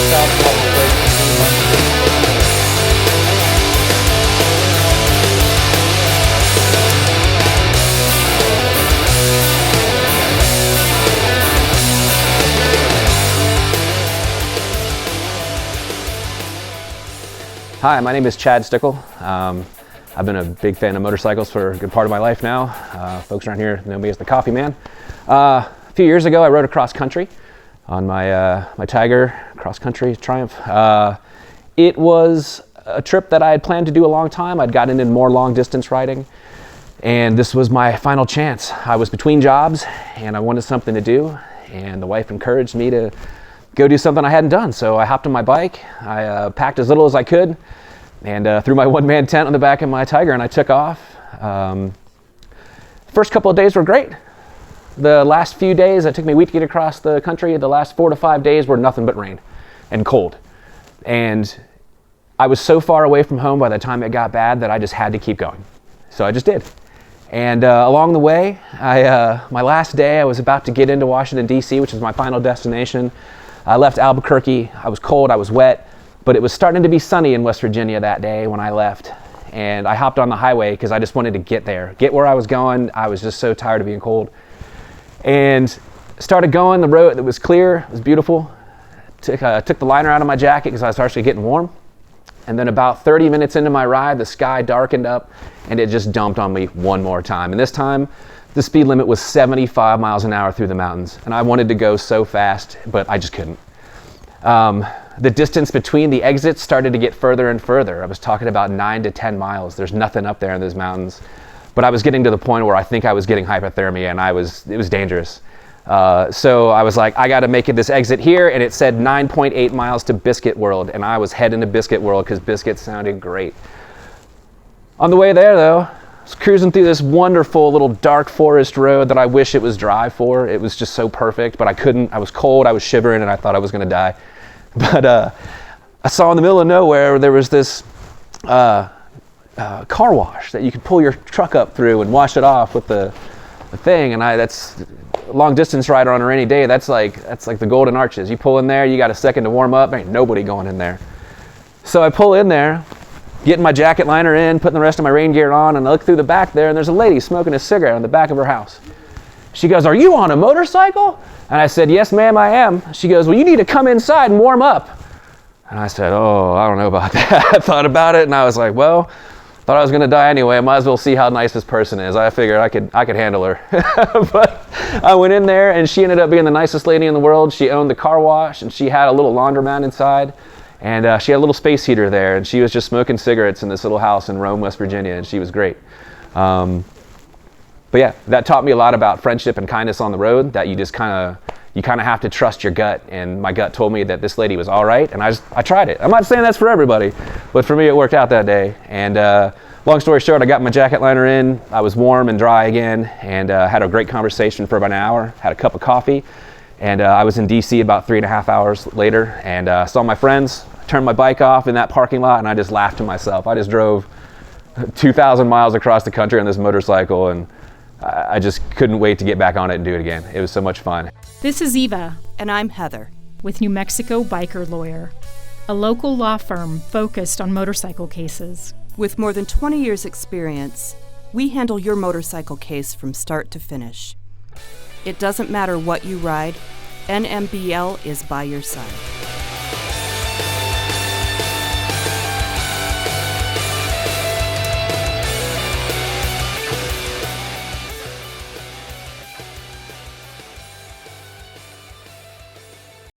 south of Albuquerque. Hi, my name is Chad Stickel. I've been a big fan of motorcycles for a good part of my life now. Folks around here know me as the Coffee Man. A few years ago, I rode across country on my Tiger cross country Triumph. It was a trip that I had planned to do a long time. I'd gotten into more long distance riding, and this was my final chance. I was between jobs and I wanted something to do, and the wife encouraged me to go do something I hadn't done. So I hopped on my bike, I packed as little as I could, and threw my one-man tent on the back of my Tiger, and I took off. First couple of days were great. The last few days, it took me a week to get across the country. The last 4 to 5 days were nothing but rain and cold. And I was so far away from home by the time it got bad that I just had to keep going. So I just did. And along the way, my last day, I was about to get into Washington, D.C., which is my final destination. I left Albuquerque. I was cold, I was wet, but it was starting to be sunny in West Virginia that day when I left. And I hopped on the highway because I just wanted to get there, get where I was going. I was just so tired of being cold. And started going. The road, it was clear, it was beautiful. Took the liner out of my jacket because I was actually getting warm. And then about 30 minutes into my ride, the sky darkened up and it just dumped on me one more time. And this time, the speed limit was 75 miles an hour through the mountains. And I wanted to go so fast, but I just couldn't. The distance between the exits started to get further and further. I was talking about 9 to 10 miles. There's nothing up there in those mountains. But I was getting to the point where I think I was getting hypothermia, and it was dangerous. So I was like, I got to make it this exit here, and it said 9.8 miles to Biscuit World, and I was heading to Biscuit World because Biscuit sounded great. On the way there, though, I was cruising through this wonderful little dark forest road that I wish it was dry for. It was just so perfect, but I couldn't. I was cold, I was shivering, and I thought I was going to die. But I saw in the middle of nowhere there was this car wash that you could pull your truck up through and wash it off with the thing. And that's a long distance rider on a rainy day. That's like the Golden Arches. You pull in there, you got a second to warm up. There ain't nobody going in there. So I pull in there, getting my jacket liner in, putting the rest of my rain gear on, and I look through the back there, and there's a lady smoking a cigarette on the back of her house. She goes, "Are you on a motorcycle?" And I said, "Yes, ma'am, I am." She goes, "Well, you need to come inside and warm up." And I said, "Oh, I don't know about that." I thought about it, and I was like, well, thought I was going to die anyway. I might as well see how nice this person is. I figured I could handle her. But I went in there, and she ended up being the nicest lady in the world. She owned the car wash, and she had a little laundromat inside. And she had a little space heater there, and she was just smoking cigarettes in this little house in Rome, West Virginia, and she was great. But yeah, that taught me a lot about friendship and kindness on the road, that you just kind of have to trust your gut. And my gut told me that this lady was all right, and I tried it. I'm not saying that's for everybody, but for me it worked out that day. And long story short, I got my jacket liner in, I was warm and dry again, and had a great conversation for about an hour, had a cup of coffee, and I was in DC about 3.5 hours later, and saw my friends, turned my bike off in that parking lot, and I just laughed to myself. I just drove 2,000 miles across the country on this motorcycle, and I just couldn't wait to get back on it and do it again. It was so much fun. This is Eva. And I'm Heather. With New Mexico Biker Lawyer, a local law firm focused on motorcycle cases. With more than 20 years' experience, we handle your motorcycle case from start to finish. It doesn't matter what you ride, NMBL is by your side.